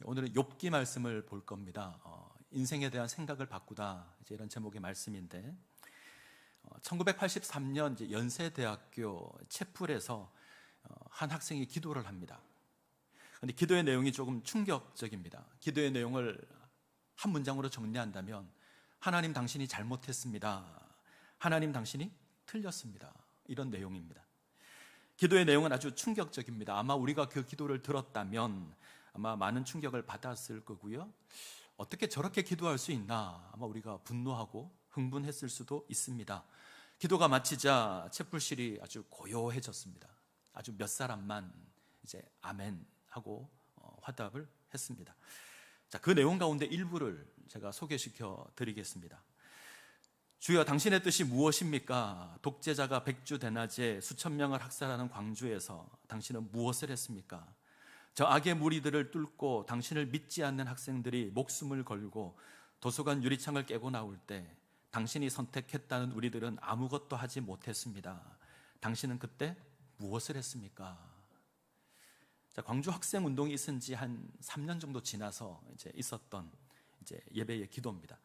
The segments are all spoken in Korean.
오늘은 욥기 말씀을 볼 겁니다. 인생에 대한 생각을 바꾸다, 이런 제목의 말씀인데, 1983년 연세대학교 채플에서 한 학생이 기도를 합니다. 그런데 기도의 내용이 조금 충격적입니다. 기도의 내용을 한 문장으로 정리한다면, 하나님 당신이 잘못했습니다. 하나님 당신이 틀렸습니다. 이런 내용입니다. 기도의 내용은 아주 충격적입니다. 아마 우리가 그 기도를 들었다면 아마 많은 충격을 받았을 거고요. 어떻게 저렇게 기도할 수 있나, 아마 우리가 분노하고 흥분했을 수도 있습니다. 기도가 마치자 채플실이 아주 고요해졌습니다. 아주 몇 사람만 아멘 하고 화답을 했습니다. 자, 그 내용 가운데 일부를 제가 소개시켜 드리겠습니다. 주여, 당신의 뜻이 무엇입니까? 독재자가 백주대낮에 수천 명을 학살하는 광주에서 당신은 무엇을 했습니까? 저 악의 무리들을 뚫고 당신을 믿지 않는 학생들이 목숨을 걸고 도서관 유리창을 깨고 나올 때 당신이 선택했다는 우리들은 아무것도 하지 못했습니다. 당신은 그때 무엇을 했습니까? 자, 광주 학생 운동이 있은 지 한 3년 정도 지나서 있었던 예배의 기도입니다.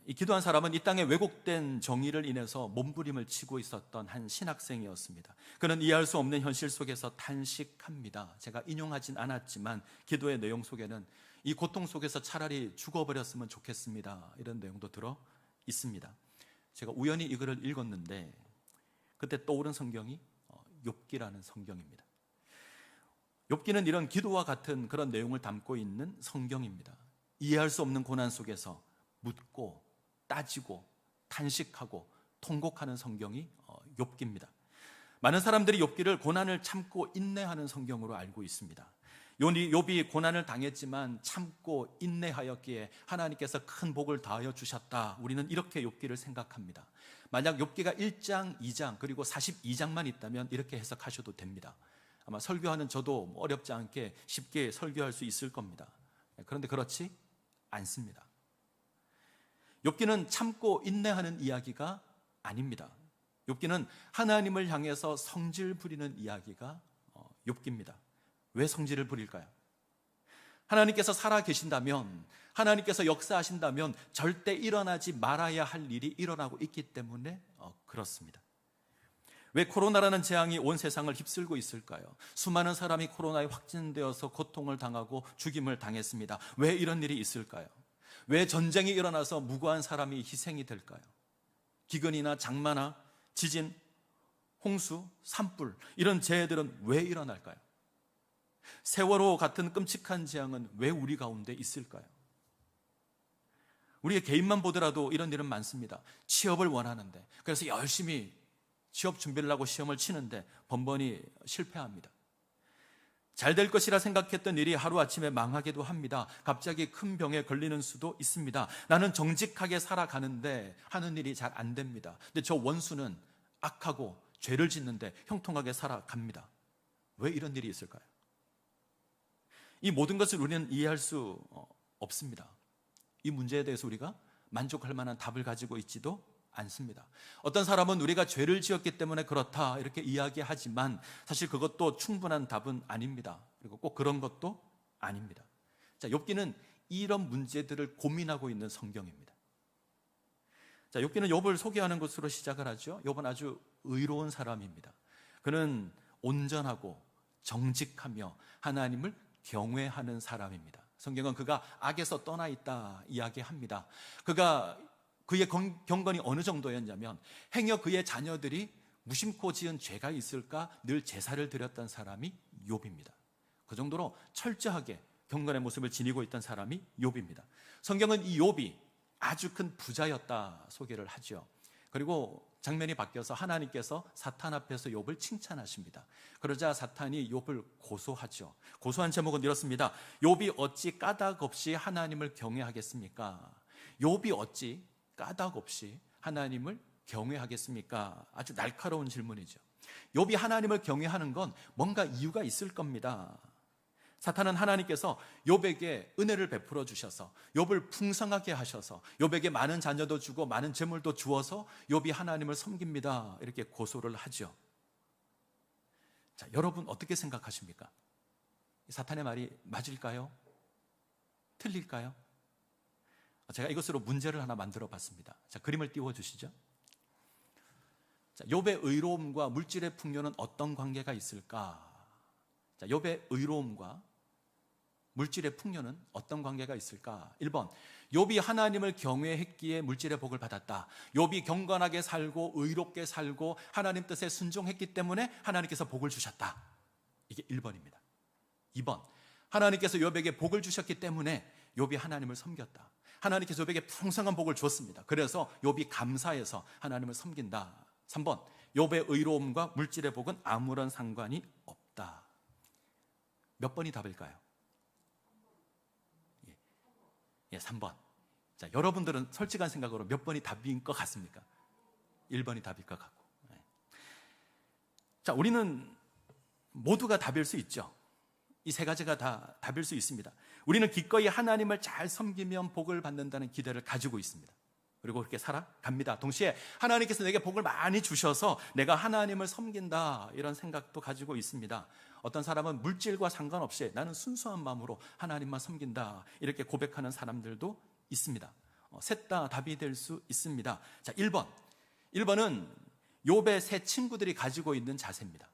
이 기도한 사람은 이 땅에 왜곡된 정의를 인해서 몸부림을 치고 있었던 한 신학생이었습니다. 그는 이해할 수 없는 현실 속에서 탄식합니다. 제가 인용하진 않았지만 기도의 내용 속에는 이 고통 속에서 차라리 죽어버렸으면 좋겠습니다, 이런 내용도 들어 있습니다. 제가 우연히 이 글을 읽었는데 그때 떠오른 성경이 욥기라는 성경입니다. 욥기는 이런 기도와 같은 그런 내용을 담고 있는 성경입니다. 이해할 수 없는 고난 속에서 묻고 따지고 탄식하고 통곡하는 성경이 욥기입니다. 많은 사람들이 욥기를 고난을 참고 인내하는 성경으로 알고 있습니다. 욥이 고난을 당했지만 참고 인내하였기에 하나님께서 큰 복을 다하여 주셨다, 우리는 이렇게 욥기를 생각합니다. 만약 욥기가 1장, 2장 그리고 42장만 있다면 이렇게 해석하셔도 됩니다. 아마 설교하는 저도 어렵지 않게 쉽게 설교할 수 있을 겁니다. 그런데 그렇지 않습니다. 욥기는 참고 인내하는 이야기가 아닙니다. 욥기는 하나님을 향해서 성질 부리는 이야기가 욥기입니다. 왜 성질을 부릴까요? 하나님께서 살아 계신다면, 하나님께서 역사하신다면 절대 일어나지 말아야 할 일이 일어나고 있기 때문에 그렇습니다. 왜 코로나라는 재앙이 온 세상을 휩쓸고 있을까요? 수많은 사람이 코로나에 확진되어서 고통을 당하고 죽임을 당했습니다. 왜 이런 일이 있을까요? 왜 전쟁이 일어나서 무고한 사람이 희생이 될까요? 기근이나 장마나 지진, 홍수, 산불, 이런 재해들은 왜 일어날까요? 세월호 같은 끔찍한 재앙은 왜 우리 가운데 있을까요? 우리의 개인만 보더라도 이런 일은 많습니다. 취업을 원하는데, 그래서 열심히 취업 준비를 하고 시험을 치는데 번번이 실패합니다. 잘 될 것이라 생각했던 일이 하루아침에 망하기도 합니다. 갑자기 큰 병에 걸리는 수도 있습니다. 나는 정직하게 살아가는데 하는 일이 잘 안 됩니다. 근데 저 원수는 악하고 죄를 짓는데 형통하게 살아갑니다. 왜 이런 일이 있을까요? 이 모든 것을 우리는 이해할 수 없습니다. 이 문제에 대해서 우리가 만족할 만한 답을 가지고 있지도 않습니다. 어떤 사람은 우리가 죄를 지었기 때문에 그렇다, 이렇게 이야기하지만 사실 그것도 충분한 답은 아닙니다. 그리고 꼭 그런 것도 아닙니다. 자, 욥기는 이런 문제들을 고민하고 있는 성경입니다. 자, 욥기는 욥을 소개하는 것으로 시작을 하죠. 욥은 아주 의로운 사람입니다. 그는 온전하고 정직하며 하나님을 경외하는 사람입니다. 성경은 그가 악에서 떠나 있다 이야기합니다. 그의 경건이 어느 정도였냐면, 행여 그의 자녀들이 무심코 지은 죄가 있을까 늘 제사를 드렸던 사람이 욥입니다. 그 정도로 철저하게 경건의 모습을 지니고 있던 사람이 욥입니다. 성경은 이 욥이 아주 큰 부자였다 소개를 하죠. 그리고 장면이 바뀌어서 하나님께서 사탄 앞에서 욥을 칭찬하십니다. 그러자 사탄이 욥을 고소하죠. 고소한 제목은 이렇습니다. 욥이 어찌 까닭 없이 하나님을 경외하겠습니까? 욥이 어찌 까닭 없이 하나님을 경외하겠습니까? 아주 날카로운 질문이죠. 욥이 하나님을 경외하는 건 뭔가 이유가 있을 겁니다. 사탄은 하나님께서 욥에게 은혜를 베풀어 주셔서 욥을 풍성하게 하셔서 욥에게 많은 자녀도 주고 많은 재물도 주어서 욥이 하나님을 섬깁니다, 이렇게 고소를 하죠. 자, 여러분 어떻게 생각하십니까? 사탄의 말이 맞을까요? 틀릴까요? 제가 이것으로 문제를 하나 만들어 봤습니다. 자, 그림을 띄워 주시죠. 자, 욥의 의로움과 물질의 풍요는 어떤 관계가 있을까? 자, 욥의 의로움과 물질의 풍요는 어떤 관계가 있을까? 1번, 욥이 하나님을 경외했기에 물질의 복을 받았다. 욥이 경건하게 살고 의롭게 살고 하나님 뜻에 순종했기 때문에 하나님께서 복을 주셨다. 이게 1번입니다. 2번, 하나님께서 욥에게 복을 주셨기 때문에 욥이 하나님을 섬겼다. 하나님께서 욥에게 풍성한 복을 줬습니다. 그래서 욥이 감사해서 하나님을 섬긴다. 3번, 욥의 의로움과 물질의 복은 아무런 상관이 없다. 몇 번이 답일까요? 3번. 자, 여러분들은 솔직한 생각으로 몇 번이 답인 것 같습니까? 1번이 답일 것 같고. 자, 우리는 모두가 답일 수 있죠. 이 세 가지가 다 답일 수 있습니다. 우리는 기꺼이 하나님을 잘 섬기면 복을 받는다는 기대를 가지고 있습니다. 그리고 그렇게 살아갑니다. 동시에 하나님께서 내게 복을 많이 주셔서 내가 하나님을 섬긴다, 이런 생각도 가지고 있습니다. 어떤 사람은 물질과 상관없이 나는 순수한 마음으로 하나님만 섬긴다, 이렇게 고백하는 사람들도 있습니다. 셋 다 답이 될 수 있습니다. 자, 1번은 욥의 세 친구들이 가지고 있는 자세입니다.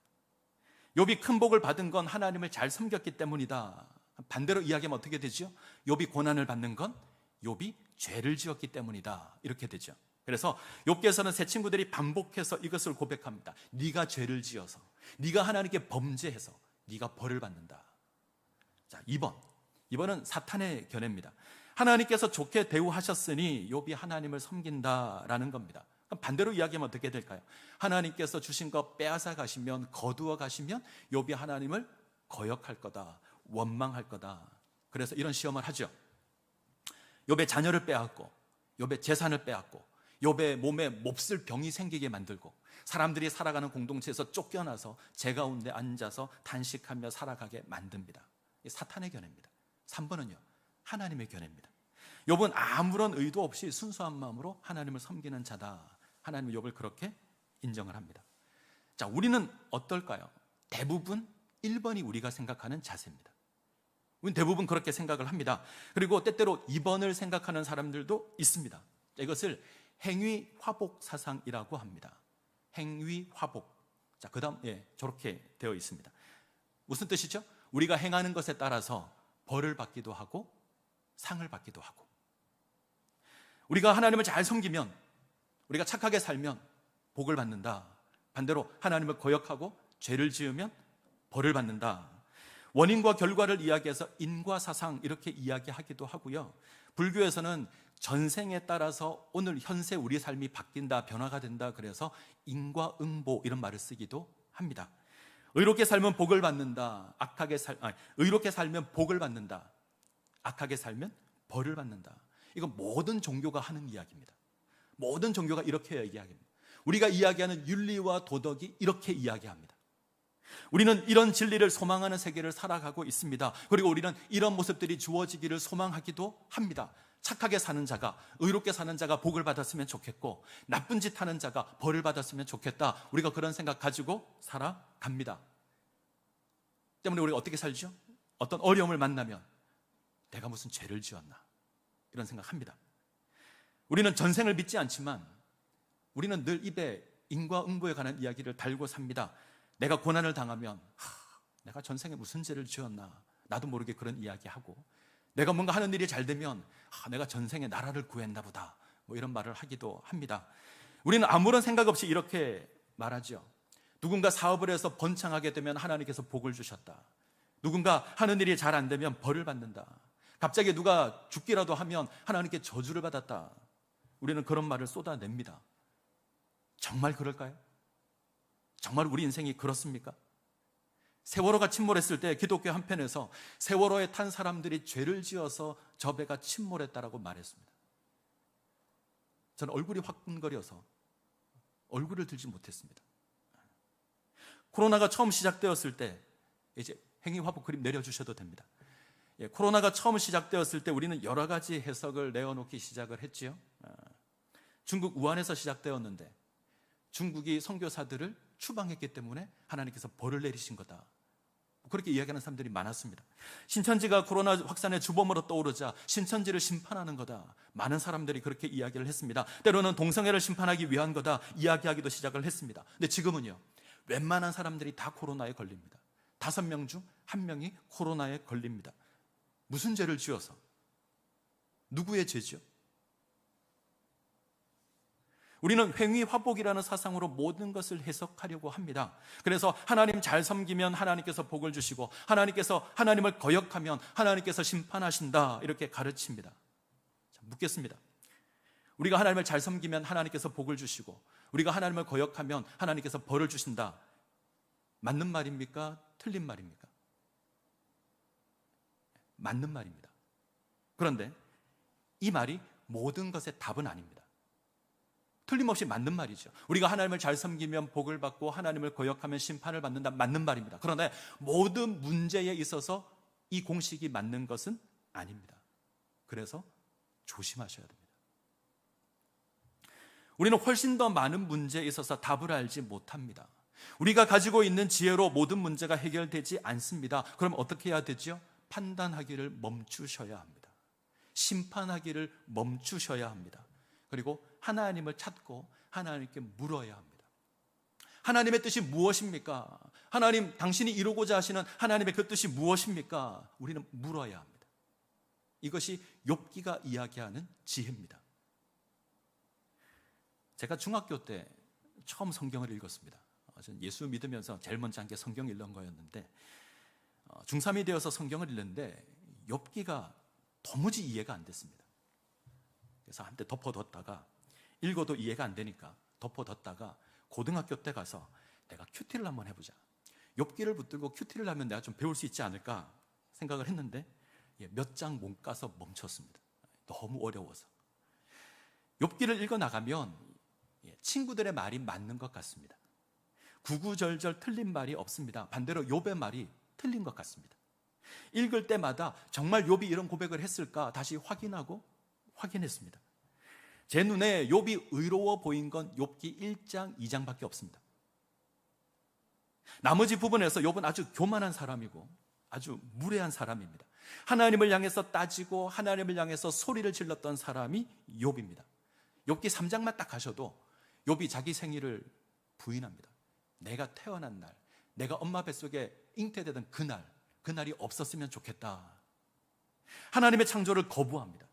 욥이 큰 복을 받은 건 하나님을 잘 섬겼기 때문이다. 반대로 이야기하면 어떻게 되죠? 욥이 고난을 받는 건 욥이 죄를 지었기 때문이다, 이렇게 되죠. 그래서 욥께서는 세 친구들이 반복해서 이것을 고백합니다. 네가 죄를 지어서, 네가 하나님께 범죄해서 네가 벌을 받는다. 자, 2번은 사탄의 견해입니다. 하나님께서 좋게 대우하셨으니 욥이 하나님을 섬긴다라는 겁니다. 그럼 반대로 이야기하면 어떻게 될까요? 하나님께서 주신 것 빼앗아 가시면, 거두어 가시면 욥이 하나님을 거역할 거다, 원망할 거다. 그래서 이런 시험을 하죠. 욥의 자녀를 빼앗고, 욥의 재산을 빼앗고, 욥의 몸에 몹쓸 병이 생기게 만들고, 사람들이 살아가는 공동체에서 쫓겨나서 제 가운데 앉아서 단식하며 살아가게 만듭니다. 이 사탄의 견해입니다. 3번은요, 하나님의 견해입니다. 욥은 아무런 의도 없이 순수한 마음으로 하나님을 섬기는 자다. 하나님은 욥을 그렇게 인정을 합니다. 자, 우리는 어떨까요? 대부분 1번이 우리가 생각하는 자세입니다. 우리는 대부분 그렇게 생각을 합니다. 그리고 때때로 2번을 생각하는 사람들도 있습니다. 이것을 행위화복 사상이라고 합니다. 행위화복. 자, 그 다음, 저렇게 되어 있습니다. 무슨 뜻이죠? 우리가 행하는 것에 따라서 벌을 받기도 하고 상을 받기도 하고, 우리가 하나님을 잘 섬기면, 우리가 착하게 살면 복을 받는다. 반대로 하나님을 거역하고 죄를 지으면 벌을 받는다. 원인과 결과를 이야기해서 인과사상, 이렇게 이야기하기도 하고요. 불교에서는 전생에 따라서 오늘 현세 우리 삶이 바뀐다, 변화가 된다, 그래서 인과응보, 이런 말을 쓰기도 합니다. 의롭게 살면 복을 받는다. 의롭게 살면 복을 받는다. 악하게 살면 벌을 받는다. 이건 모든 종교가 하는 이야기입니다. 모든 종교가 이렇게 이야기합니다. 우리가 이야기하는 윤리와 도덕이 이렇게 이야기합니다. 우리는 이런 진리를 소망하는 세계를 살아가고 있습니다. 그리고 우리는 이런 모습들이 주어지기를 소망하기도 합니다. 착하게 사는 자가, 의롭게 사는 자가 복을 받았으면 좋겠고, 나쁜 짓 하는 자가 벌을 받았으면 좋겠다. 우리가 그런 생각 가지고 살아갑니다. 때문에 우리가 어떻게 살죠? 어떤 어려움을 만나면 내가 무슨 죄를 지었나, 이런 생각합니다. 우리는 전생을 믿지 않지만 우리는 늘 입에 인과응보에 관한 이야기를 달고 삽니다. 내가 고난을 당하면 내가 전생에 무슨 죄를 지었나, 나도 모르게 그런 이야기하고, 내가 뭔가 하는 일이 잘 되면 내가 전생에 나라를 구했나 보다, 뭐 이런 말을 하기도 합니다. 우리는 아무런 생각 없이 이렇게 말하죠. 누군가 사업을 해서 번창하게 되면 하나님께서 복을 주셨다. 누군가 하는 일이 잘 안 되면 벌을 받는다. 갑자기 누가 죽기라도 하면 하나님께 저주를 받았다. 우리는 그런 말을 쏟아냅니다. 정말 그럴까요? 정말 우리 인생이 그렇습니까? 세월호가 침몰했을 때 기독교 한편에서 세월호에 탄 사람들이 죄를 지어서 저 배가 침몰했다라고 말했습니다. 저는 얼굴이 화끈거려서 얼굴을 들지 못했습니다. 코로나가 처음 시작되었을 때, 이제 행위화복 그림 내려주셔도 됩니다. 코로나가 처음 시작되었을 때 우리는 여러 가지 해석을 내어놓기 시작을 했지요. 중국 우한에서 시작되었는데 중국이 선교사들을 추방했기 때문에 하나님께서 벌을 내리신 거다, 그렇게 이야기하는 사람들이 많았습니다. 신천지가 코로나 확산의 주범으로 떠오르자 신천지를 심판하는 거다. 많은 사람들이 그렇게 이야기를 했습니다. 때로는 동성애를 심판하기 위한 거다 이야기하기도 시작을 했습니다. 근데 지금은요, 웬만한 사람들이 다 코로나에 걸립니다. 5명 중 1명이 코로나에 걸립니다. 무슨 죄를 지어서? 누구의 죄죠? 우리는 횡위화복이라는 사상으로 모든 것을 해석하려고 합니다. 그래서 하나님 잘 섬기면 하나님께서 복을 주시고, 하나님께서 하나님을 거역하면 하나님께서 심판하신다, 이렇게 가르칩니다. 자, 묻겠습니다. 우리가 하나님을 잘 섬기면 하나님께서 복을 주시고, 우리가 하나님을 거역하면 하나님께서 벌을 주신다, 맞는 말입니까? 틀린 말입니까? 맞는 말입니다. 그런데 이 말이 모든 것의 답은 아닙니다. 틀림없이 맞는 말이죠. 우리가 하나님을 잘 섬기면 복을 받고 하나님을 거역하면 심판을 받는다, 맞는 말입니다. 그런데 모든 문제에 있어서 이 공식이 맞는 것은 아닙니다. 그래서 조심하셔야 됩니다. 우리는 훨씬 더 많은 문제에 있어서 답을 알지 못합니다. 우리가 가지고 있는 지혜로 모든 문제가 해결되지 않습니다. 그럼 어떻게 해야 되죠? 판단하기를 멈추셔야 합니다. 심판하기를 멈추셔야 합니다. 그리고 하나님을 찾고 하나님께 물어야 합니다. 하나님의 뜻이 무엇입니까? 하나님, 당신이 이루고자 하시는 하나님의 그 뜻이 무엇입니까? 우리는 물어야 합니다. 이것이 욥기가 이야기하는 지혜입니다. 제가 중학교 때 처음 성경을 읽었습니다. 저는 예수 믿으면서 제일 먼저 한 게 성경 읽는 거였는데, 중3이 되어서 성경을 읽는데 욥기가 도무지 이해가 안 됐습니다. 그래서 한때 덮어뒀다가 읽어도 이해가 안 되니까 덮어뒀다가 고등학교 때 가서 내가 큐티를 한번 해보자, 욥기를 붙들고 큐티를 하면 내가 좀 배울 수 있지 않을까 생각을 했는데 몇 장 못 가서 멈췄습니다. 너무 어려워서. 욥기를 읽어나가면 친구들의 말이 맞는 것 같습니다. 구구절절 틀린 말이 없습니다. 반대로 욥의 말이 틀린 것 같습니다. 읽을 때마다 정말 욥이 이런 고백을 했을까 다시 확인했습니다. 제 눈에 욥이 의로워 보인 건 욥기 1장, 2장밖에 없습니다. 나머지 부분에서 욥은 아주 교만한 사람이고 아주 무례한 사람입니다. 하나님을 향해서 따지고 하나님을 향해서 소리를 질렀던 사람이 욥입니다. 욥기 3장만 딱 가셔도 욥이 자기 생일을 부인합니다. 내가 태어난 날, 내가 엄마 뱃속에 잉태되던 그날이 없었으면 좋겠다. 하나님의 창조를 거부합니다.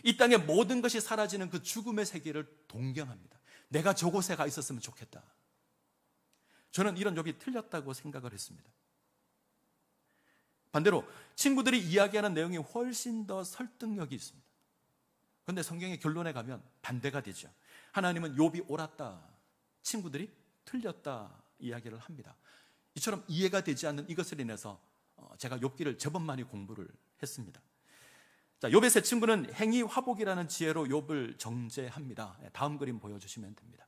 이 땅의 모든 것이 사라지는 그 죽음의 세계를 동경합니다. 내가 저곳에 가 있었으면 좋겠다. 저는 이런 욥이 틀렸다고 생각을 했습니다. 반대로 친구들이 이야기하는 내용이 훨씬 더 설득력이 있습니다. 그런데 성경의 결론에 가면 반대가 되죠. 하나님은 욥이 옳았다, 친구들이 틀렸다 이야기를 합니다. 이처럼 이해가 되지 않는 이것을 인해서 제가 욥기를 제법 많이 공부를 했습니다. 자, 욥의 세 친구는 행위화복이라는 지혜로 욥을 정죄합니다. 다음 그림 보여주시면 됩니다.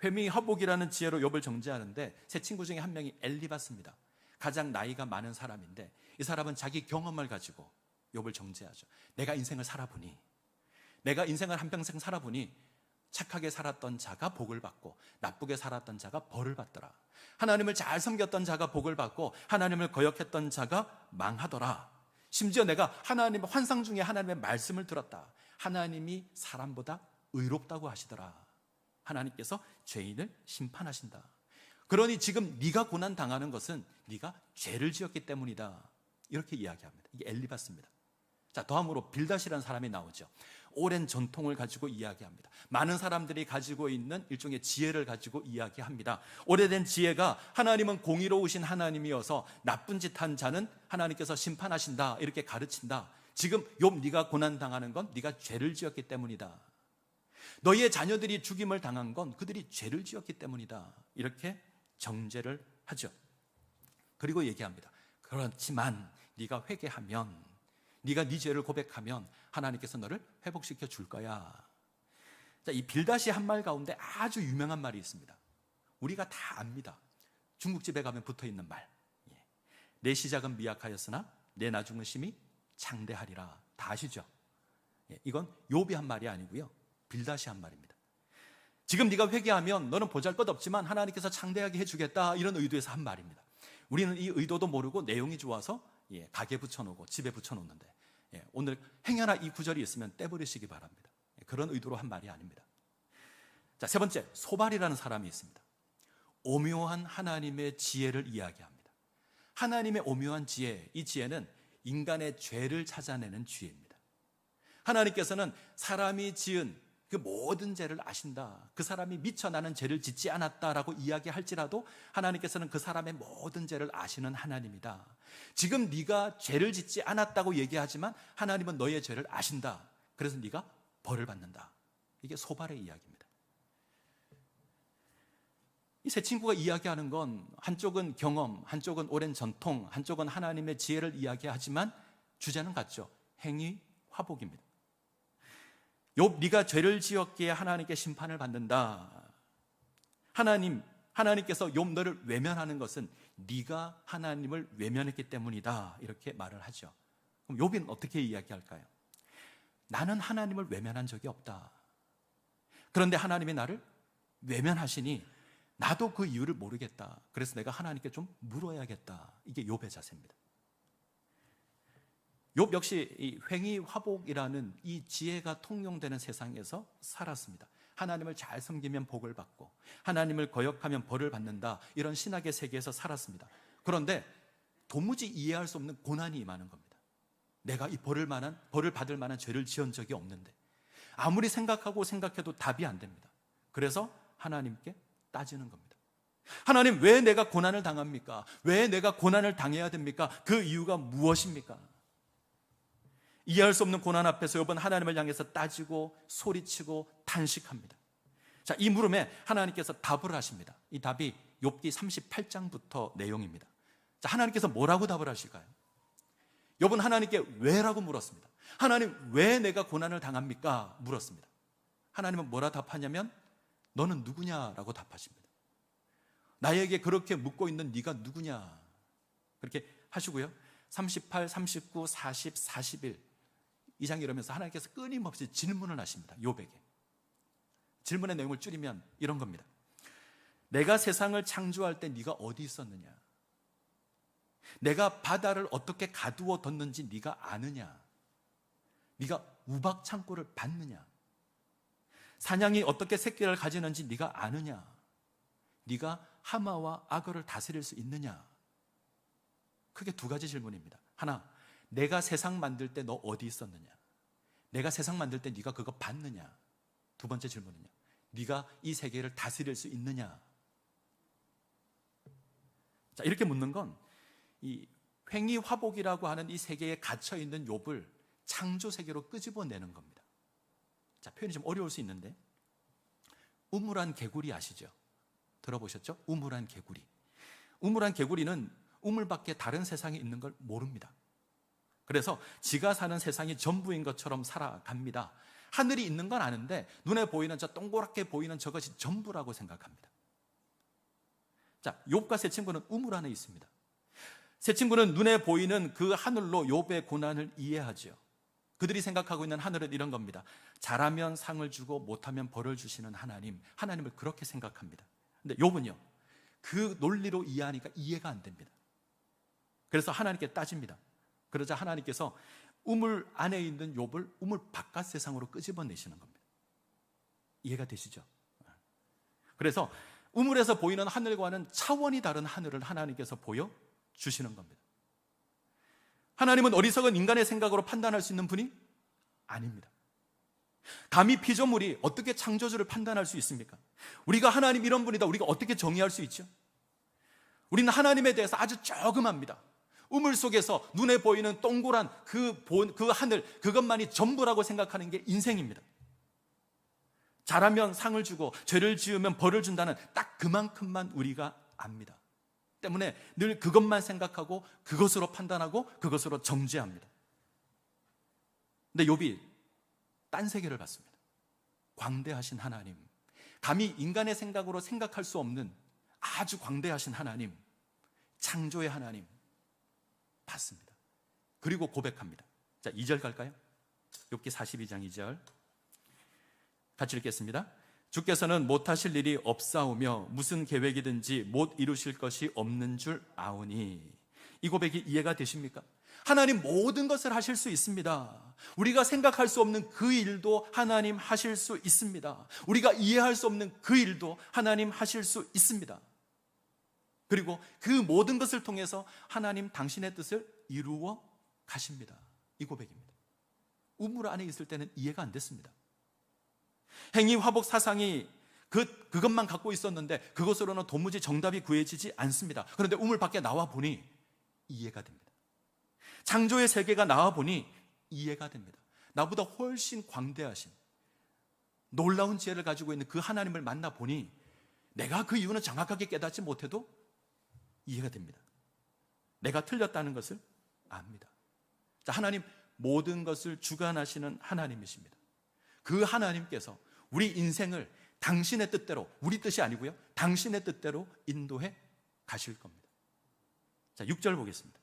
행위화복이라는 지혜로 욥을 정죄하는데 세 친구 중에 한 명이 엘리바스입니다. 가장 나이가 많은 사람인데 이 사람은 자기 경험을 가지고 욥을 정죄하죠. 내가 인생을 한평생 살아보니 착하게 살았던 자가 복을 받고 나쁘게 살았던 자가 벌을 받더라. 하나님을 잘 섬겼던 자가 복을 받고 하나님을 거역했던 자가 망하더라. 심지어 내가 하나님의 환상 중에 하나님의 말씀을 들었다. 하나님이 사람보다 의롭다고 하시더라. 하나님께서 죄인을 심판하신다. 그러니 지금 네가 고난 당하는 것은 네가 죄를 지었기 때문이다. 이렇게 이야기합니다. 이게 엘리바스입니다. 자, 다음으로 빌닷이라는 사람이 나오죠. 오랜 전통을 가지고 이야기합니다. 많은 사람들이 가지고 있는 일종의 지혜를 가지고 이야기합니다. 오래된 지혜가 하나님은 공의로우신 하나님이어서 나쁜 짓 한 자는 하나님께서 심판하신다, 이렇게 가르친다. 지금 욥, 네가 고난당하는 건 네가 죄를 지었기 때문이다. 너희의 자녀들이 죽임을 당한 건 그들이 죄를 지었기 때문이다. 이렇게 정죄를 하죠. 그리고 얘기합니다. 그렇지만 네가 회개하면, 네가 네 죄를 고백하면 하나님께서 너를 회복시켜 줄 거야. 자, 이 빌닷이 한 말 가운데 아주 유명한 말이 있습니다. 우리가 다 압니다. 중국집에 가면 붙어있는 말. 내 시작은 미약하였으나 내 나중은 심히 창대하리라. 다 아시죠? 이건 욥이 한 말이 아니고요, 빌닷이 한 말입니다. 지금 네가 회개하면 너는 보잘것없지만 하나님께서 창대하게 해주겠다, 이런 의도에서 한 말입니다. 우리는 이 의도도 모르고 내용이 좋아서 가게 붙여놓고 집에 붙여놓는데, 오늘 행여나 이 구절이 있으면 떼버리시기 바랍니다. 그런 의도로 한 말이 아닙니다. 자, 세 번째, 소발이라는 사람이 있습니다. 오묘한 하나님의 지혜를 이야기합니다. 하나님의 오묘한 지혜, 이 지혜는 인간의 죄를 찾아내는 지혜입니다. 하나님께서는 사람이 지은 그 모든 죄를 아신다. 그 사람이 미처 나는 죄를 짓지 않았다라고 이야기할지라도 하나님께서는 그 사람의 모든 죄를 아시는 하나님이다. 지금 네가 죄를 짓지 않았다고 얘기하지만 하나님은 너의 죄를 아신다. 그래서 네가 벌을 받는다. 이게 소발의 이야기입니다. 이 세 친구가 이야기하는 건 한쪽은 경험, 한쪽은 오랜 전통, 한쪽은 하나님의 지혜를 이야기하지만 주제는 같죠. 행위, 화복입니다. 욥, 네가 죄를 지었기에 하나님께 심판을 받는다. 하나님께서 욥 너를 외면하는 것은 네가 하나님을 외면했기 때문이다. 이렇게 말을 하죠. 그럼 욥은 어떻게 이야기할까요? 나는 하나님을 외면한 적이 없다. 그런데 하나님이 나를 외면하시니 나도 그 이유를 모르겠다. 그래서 내가 하나님께 좀 물어야겠다. 이게 욥의 자세입니다. 욥 역시 이 횡의화복이라는 이 지혜가 통용되는 세상에서 살았습니다. 하나님을 잘 섬기면 복을 받고 하나님을 거역하면 벌을 받는다. 이런 신학의 세계에서 살았습니다. 그런데 도무지 이해할 수 없는 고난이 임하는 겁니다. 내가 이 벌을 받을 만한 죄를 지은 적이 없는데 아무리 생각해도 답이 안 됩니다. 그래서 하나님께 따지는 겁니다. 하나님, 왜 내가 고난을 당합니까? 왜 내가 고난을 당해야 됩니까? 그 이유가 무엇입니까? 이해할 수 없는 고난 앞에서 욥은 하나님을 향해서 따지고 소리치고 탄식합니다. 자, 이 물음에 하나님께서 답을 하십니다. 이 답이 욥기 38장부터 내용입니다. 자, 하나님께서 뭐라고 답을 하실까요? 욥은 하나님께 왜라고 물었습니다. 하나님, 왜 내가 고난을 당합니까? 물었습니다. 하나님은 뭐라 답하냐면 너는 누구냐라고 답하십니다. 나에게 그렇게 묻고 있는 네가 누구냐? 그렇게 하시고요. 38, 39, 40, 41 이 장 이러면서 하나님께서 끊임없이 질문을 하십니다. 욥에게. 질문의 내용을 줄이면 이런 겁니다. 내가 세상을 창조할 때 네가 어디 있었느냐? 내가 바다를 어떻게 가두어 뒀는지 네가 아느냐? 네가 우박 창고를 봤느냐? 사냥이 어떻게 새끼를 가지는지 네가 아느냐? 네가 하마와 악어를 다스릴 수 있느냐? 크게 두 가지 질문입니다. 하나, 내가 세상 만들 때 너 어디 있었느냐? 내가 세상 만들 때 네가 그거 봤느냐? 두 번째 질문은요, 네가 이 세계를 다스릴 수 있느냐? 자, 이렇게 묻는 건 이 횡의화복이라고 하는 이 세계에 갇혀 있는 욥을 창조 세계로 끄집어내는 겁니다. 자, 표현이 좀 어려울 수 있는데 우물한 개구리 아시죠? 들어보셨죠? 우물한 개구리. 우물한 개구리는 우물 밖에 다른 세상에 있는 걸 모릅니다. 그래서 지가 사는 세상이 전부인 것처럼 살아갑니다. 하늘이 있는 건 아는데 눈에 보이는 저 동그랗게 보이는 저것이 전부라고 생각합니다. 자, 욥과 세 친구는 우물 안에 있습니다. 세 친구는 눈에 보이는 그 하늘로 욥의 고난을 이해하죠. 그들이 생각하고 있는 하늘은 이런 겁니다. 잘하면 상을 주고 못하면 벌을 주시는 하나님을 그렇게 생각합니다. 근데 욥은요, 그 논리로 이해하니까 이해가 안 됩니다. 그래서 하나님께 따집니다. 그러자 하나님께서 우물 안에 있는 욥을 우물 바깥 세상으로 끄집어내시는 겁니다. 이해가 되시죠? 그래서 우물에서 보이는 하늘과는 차원이 다른 하늘을 하나님께서 보여주시는 겁니다. 하나님은 어리석은 인간의 생각으로 판단할 수 있는 분이 아닙니다. 감히 피조물이 어떻게 창조주를 판단할 수 있습니까? 우리가 하나님 이런 분이다, 우리가 어떻게 정의할 수 있죠? 우리는 하나님에 대해서 아주 조금합니다. 우물 속에서 눈에 보이는 동그란 그 하늘, 그것만이 전부라고 생각하는 게 인생입니다. 잘하면 상을 주고 죄를 지으면 벌을 준다는 딱 그만큼만 우리가 압니다. 때문에 늘 그것만 생각하고 그것으로 판단하고 그것으로 정죄합니다. 근데 욥이 딴 세계를 봤습니다. 광대하신 하나님, 감히 인간의 생각으로 생각할 수 없는 아주 광대하신 하나님, 창조의 하나님 봤습니다. 그리고 고백합니다. 자, 2절 갈까요? 욥기 42장 2절 같이 읽겠습니다. 주께서는 못하실 일이 없사오며 무슨 계획이든지 못 이루실 것이 없는 줄 아오니. 이 고백이 이해가 되십니까? 하나님 모든 것을 하실 수 있습니다. 우리가 생각할 수 없는 그 일도 하나님 하실 수 있습니다. 우리가 이해할 수 없는 그 일도 하나님 하실 수 있습니다. 그리고 그 모든 것을 통해서 하나님 당신의 뜻을 이루어 가십니다. 이 고백입니다. 우물 안에 있을 때는 이해가 안 됐습니다. 행위 화복 사상이 그것만 갖고 있었는데 그것으로는 도무지 정답이 구해지지 않습니다. 그런데 우물 밖에 나와 보니 이해가 됩니다. 창조의 세계가 나와 보니 이해가 됩니다. 나보다 훨씬 광대하신 놀라운 지혜를 가지고 있는 그 하나님을 만나 보니 내가 그 이유는 정확하게 깨닫지 못해도 이해가 됩니다. 내가 틀렸다는 것을 압니다. 자, 하나님 모든 것을 주관하시는 하나님이십니다. 그 하나님께서 우리 인생을 당신의 뜻대로, 우리 뜻이 아니고요, 당신의 뜻대로 인도해 가실 겁니다. 자, 6절 보겠습니다.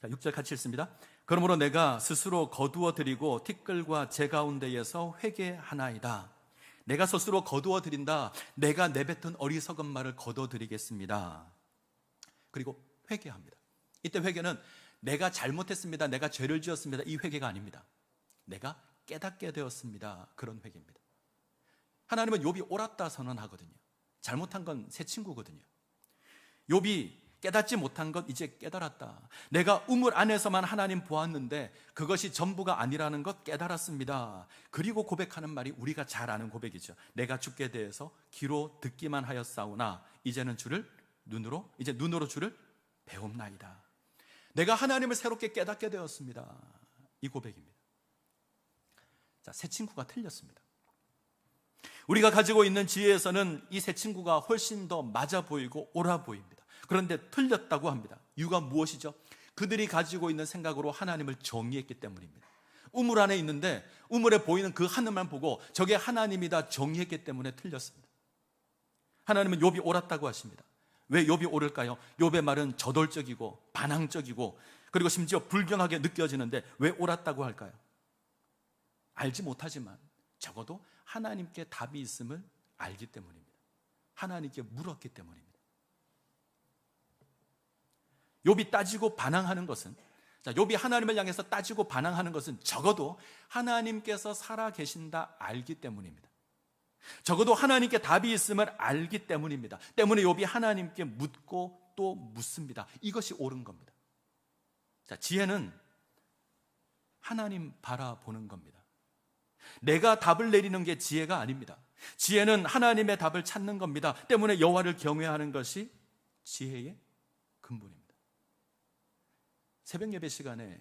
자, 6절 같이 읽습니다. 그러므로 내가 스스로 거두어 드리고 티끌과 제 가운데에서 회개하나이다. 내가 스스로 거두어 드린다. 내가 내뱉은 어리석은 말을 거둬 드리겠습니다. 그리고 회개합니다. 이때 회개는 내가 잘못했습니다, 내가 죄를 지었습니다, 이 회개가 아닙니다. 내가 깨닫게 되었습니다. 그런 회개입니다. 하나님은 욥이 옳았다 선언하거든요. 잘못한 건 새 친구거든요. 욥이 깨닫지 못한 것 이제 깨달았다. 내가 우물 안에서만 하나님 보았는데 그것이 전부가 아니라는 것 깨달았습니다. 그리고 고백하는 말이 우리가 잘 아는 고백이죠. 내가 주께 대해서 귀로 듣기만 하였사오나 이제는 눈으로 주를 배움나이다. 내가 하나님을 새롭게 깨닫게 되었습니다. 이 고백입니다. 자, 새 친구가 틀렸습니다. 우리가 가지고 있는 지혜에서는 이 새 친구가 훨씬 더 맞아 보이고 옳아 보입니다. 그런데 틀렸다고 합니다. 이유가 무엇이죠? 그들이 가지고 있는 생각으로 하나님을 정의했기 때문입니다. 우물 안에 있는데 우물에 보이는 그 하늘만 보고 저게 하나님이다 정의했기 때문에 틀렸습니다. 하나님은 욥이 옳았다고 하십니다. 왜 욥이 옳을까요? 욥의 말은 저돌적이고 반항적이고 그리고 심지어 불경하게 느껴지는데 왜 옳았다고 할까요? 알지 못하지만 적어도 하나님께 답이 있음을 알기 때문입니다. 하나님께 물었기 때문입니다. 욥이 따지고 반항하는 것은, 욥이 하나님을 향해서 따지고 반항하는 것은 적어도 하나님께서 살아계신다 알기 때문입니다. 적어도 하나님께 답이 있음을 알기 때문입니다. 때문에 욥이 하나님께 묻고 또 묻습니다. 이것이 옳은 겁니다. 자, 지혜는 하나님 바라보는 겁니다. 내가 답을 내리는 게 지혜가 아닙니다. 지혜는 하나님의 답을 찾는 겁니다. 때문에 여호와를 경외하는 것이 지혜의 근본입니다. 새벽 예배 시간에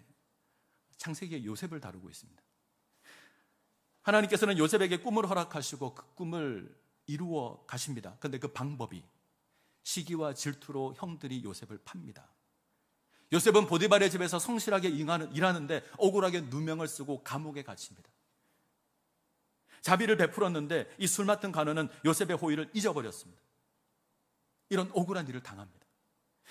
창세기의 요셉을 다루고 있습니다. 하나님께서는 요셉에게 꿈을 허락하시고 그 꿈을 이루어 가십니다. 그런데 그 방법이 시기와 질투로 형들이 요셉을 팝니다. 요셉은 보디발의 집에서 성실하게 일하는데 억울하게 누명을 쓰고 감옥에 갇힙니다. 자비를 베풀었는데 이 술 맡은 간원은 요셉의 호의를 잊어버렸습니다. 이런 억울한 일을 당합니다.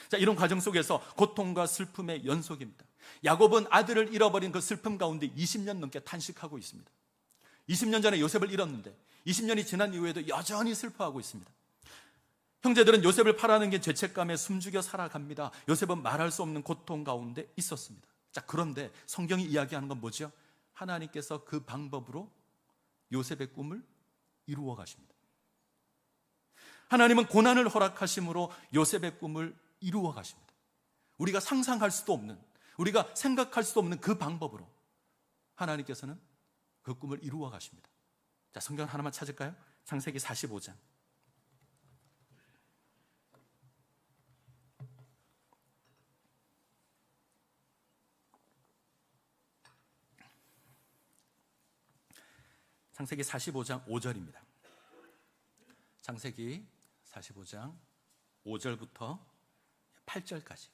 자, 이런 과정 속에서 고통과 슬픔의 연속입니다. 야곱은 아들을 잃어버린 그 슬픔 가운데 20년 넘게 탄식하고 있습니다. 20년 전에 요셉을 잃었는데 20년이 지난 이후에도 여전히 슬퍼하고 있습니다. 형제들은 요셉을 팔아는 게 죄책감에 숨죽여 살아갑니다. 요셉은 말할 수 없는 고통 가운데 있었습니다. 자, 그런데 성경이 이야기하는 건 뭐죠? 하나님께서 그 방법으로 요셉의 꿈을 이루어 가십니다. 하나님은 고난을 허락하심으로 요셉의 꿈을 이루어 가십니다. 우리가 상상할 수도 없는, 우리가 생각할 수도 없는 그 방법으로 하나님께서는 그 꿈을 이루어 가십니다. 자, 성경 하나만 찾을까요? 창세기 45장. 창세기 45장 5절입니다. 창세기 45장 5절부터 8절까지.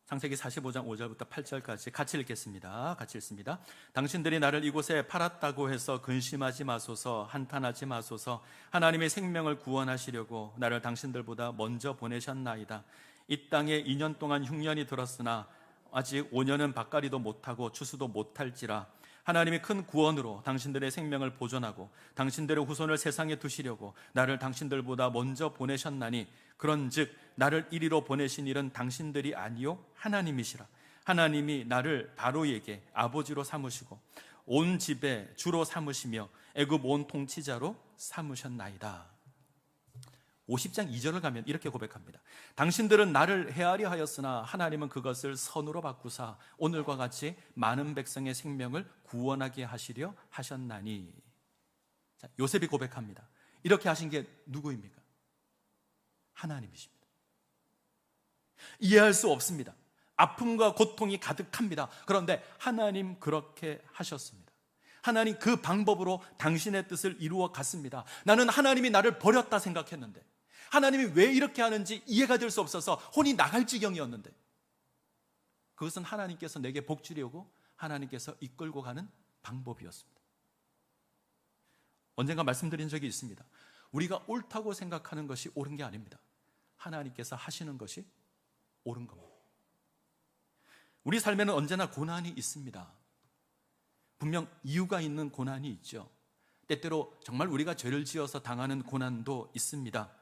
창세기 45장 5절부터 8절까지 같이 읽겠습니다. 같이 읽습니다. 당신들이 나를 이곳에 팔았다고 해서 근심하지 마소서, 한탄하지 마소서. 하나님의 생명을 구원하시려고 나를 당신들보다 먼저 보내셨나이다. 이 땅에 2년 동안 흉년이 들었으나 아직 5년은 밭갈이도 못하고 추수도 못할지라 하나님이 큰 구원으로 당신들의 생명을 보존하고 당신들의 후손을 세상에 두시려고 나를 당신들보다 먼저 보내셨나니 그런즉 나를 이리로 보내신 일은 당신들이 아니요 하나님이시라. 하나님이 나를 바로에게 아버지로 삼으시고 온 집에 주로 삼으시며 애굽 온 통치자로 삼으셨나이다. 50장 2절을 가면 이렇게 고백합니다. 당신들은 나를 헤아려 하였으나 하나님은 그것을 선으로 바꾸사 오늘과 같이 많은 백성의 생명을 구원하게 하시려 하셨나니. 자, 요셉이 고백합니다. 이렇게 하신 게 누구입니까? 하나님이십니다. 이해할 수 없습니다. 아픔과 고통이 가득합니다. 그런데 하나님 그렇게 하셨습니다. 하나님 그 방법으로 당신의 뜻을 이루어 갔습니다. 나는 하나님이 나를 버렸다 생각했는데 하나님이 왜 이렇게 하는지 이해가 될 수 없어서 혼이 나갈 지경이었는데 그것은 하나님께서 내게 복 주려고 하나님께서 이끌고 가는 방법이었습니다. 언젠가 말씀드린 적이 있습니다. 우리가 옳다고 생각하는 것이 옳은 게 아닙니다. 하나님께서 하시는 것이 옳은 겁니다. 우리 삶에는 언제나 고난이 있습니다. 분명 이유가 있는 고난이 있죠. 때때로 정말 우리가 죄를 지어서 당하는 고난도 있습니다.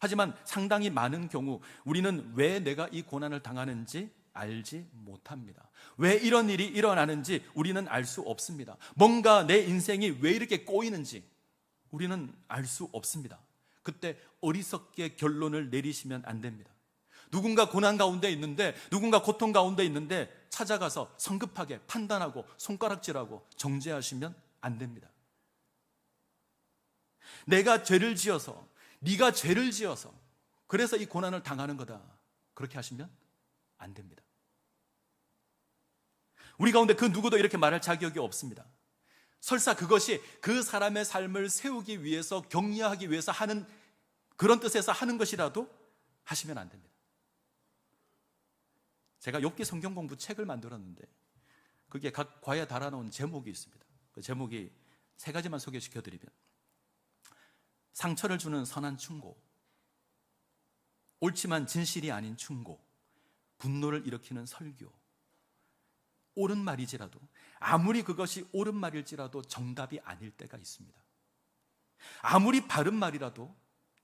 하지만 상당히 많은 경우 우리는 왜 내가 이 고난을 당하는지 알지 못합니다. 왜 이런 일이 일어나는지 우리는 알 수 없습니다. 뭔가 내 인생이 왜 이렇게 꼬이는지 우리는 알 수 없습니다. 그때 어리석게 결론을 내리시면 안 됩니다. 누군가 고난 가운데 있는데, 누군가 고통 가운데 있는데 찾아가서 성급하게 판단하고 손가락질하고 정죄하시면 안 됩니다. 내가 죄를 지어서, 네가 죄를 지어서 그래서 이 고난을 당하는 거다, 그렇게 하시면 안 됩니다. 우리 가운데 그 누구도 이렇게 말할 자격이 없습니다. 설사 그것이 그 사람의 삶을 세우기 위해서, 격려하기 위해서 하는 그런 뜻에서 하는 것이라도 하시면 안 됩니다. 제가 욥기 성경 공부 책을 만들었는데 그게 각 과에 달아놓은 제목이 있습니다. 그 제목이 세 가지만 소개시켜 드리면, 상처를 주는 선한 충고, 옳지만 진실이 아닌 충고, 분노를 일으키는 설교. 옳은 말이지라도, 아무리 그것이 옳은 말일지라도 정답이 아닐 때가 있습니다. 아무리 바른 말이라도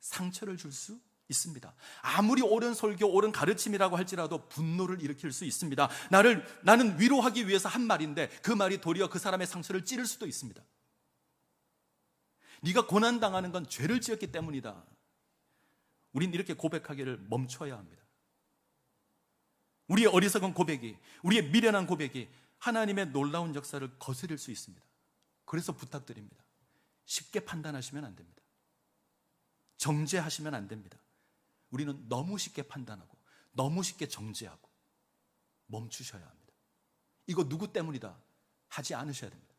상처를 줄 수 있습니다. 아무리 옳은 설교, 옳은 가르침이라고 할지라도 분노를 일으킬 수 있습니다. 나는 위로하기 위해서 한 말인데 그 말이 도리어 그 사람의 상처를 찌를 수도 있습니다. 네가 고난당하는 건 죄를 지었기 때문이다. 우린 이렇게 고백하기를 멈춰야 합니다. 우리의 어리석은 고백이, 우리의 미련한 고백이 하나님의 놀라운 역사를 거스릴 수 있습니다. 그래서 부탁드립니다. 쉽게 판단하시면 안 됩니다. 정죄하시면 안 됩니다. 우리는 너무 쉽게 판단하고 너무 쉽게 정죄하고 멈추셔야 합니다. 이거 누구 때문이다 하지 않으셔야 됩니다.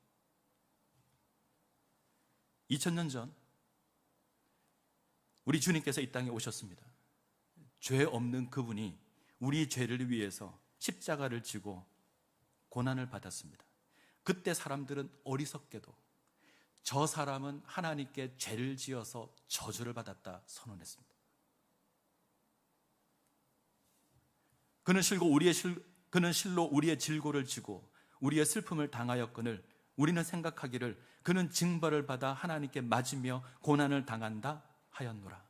2000년 전 우리 주님께서 이 땅에 오셨습니다. 죄 없는 그분이 우리 죄를 위해서 십자가를 지고 고난을 받았습니다. 그때 사람들은 어리석게도 저 사람은 하나님께 죄를 지어서 저주를 받았다 선언했습니다. 그는 실로 우리의 질고를 지고 우리의 슬픔을 당하였거늘 우리는 생각하기를 그는 징벌을 받아 하나님께 맞으며 고난을 당한다 하였노라.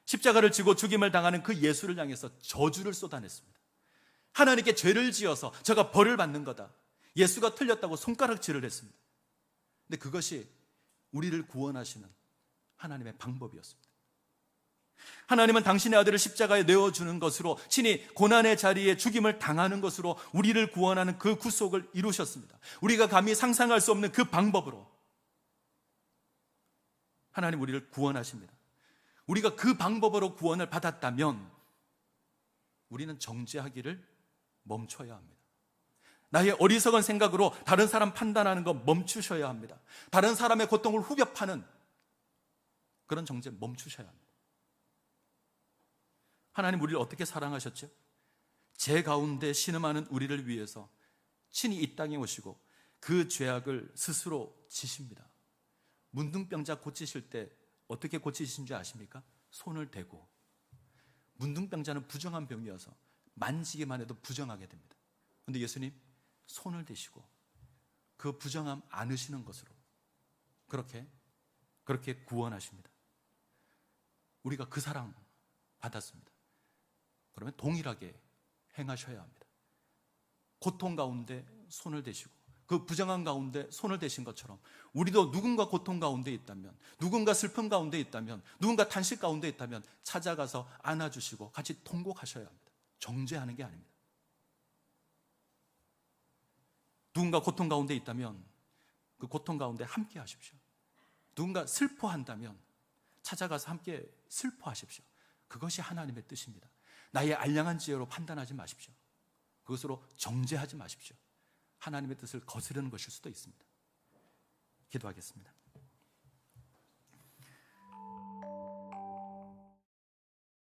십자가를 지고 죽임을 당하는 그 예수를 향해서 저주를 쏟아냈습니다. 하나님께 죄를 지어서 저가 벌을 받는 거다, 예수가 틀렸다고 손가락질을 했습니다. 근데 그것이 우리를 구원하시는 하나님의 방법이었습니다. 하나님은 당신의 아들을 십자가에 내어주는 것으로, 친히 고난의 자리에 죽임을 당하는 것으로 우리를 구원하는 그 구속을 이루셨습니다. 우리가 감히 상상할 수 없는 그 방법으로 하나님 우리를 구원하십니다. 우리가 그 방법으로 구원을 받았다면 우리는 정죄하기를 멈춰야 합니다. 나의 어리석은 생각으로 다른 사람 판단하는 거 멈추셔야 합니다. 다른 사람의 고통을 후벼 파는 그런 정죄 멈추셔야 합니다. 하나님 우리를 어떻게 사랑하셨죠? 죄 가운데 신음하는 우리를 위해서 친히 이 땅에 오시고 그 죄악을 스스로 지십니다. 문둥병자 고치실 때 어떻게 고치신 줄 아십니까? 손을 대고. 문둥병자는 부정한 병이어서 만지기만 해도 부정하게 됩니다. 그런데 예수님 손을 대시고 그 부정함 안으시는 것으로 그렇게 구원하십니다. 우리가 그 사랑 받았습니다. 그러면 동일하게 행하셔야 합니다. 고통 가운데 손을 대시고 그 부정함 가운데 손을 대신 것처럼 우리도 누군가 고통 가운데 있다면, 누군가 슬픔 가운데 있다면, 누군가 탄식 가운데 있다면 찾아가서 안아주시고 같이 통곡하셔야 합니다. 정죄하는 게 아닙니다. 누군가 고통 가운데 있다면 그 고통 가운데 함께 하십시오. 누군가 슬퍼한다면 찾아가서 함께 슬퍼하십시오. 그것이 하나님의 뜻입니다. 나의 알량한 지혜로 판단하지 마십시오. 그것으로 정죄하지 마십시오. 하나님의 뜻을 거스르는 것일 수도 있습니다. 기도하겠습니다.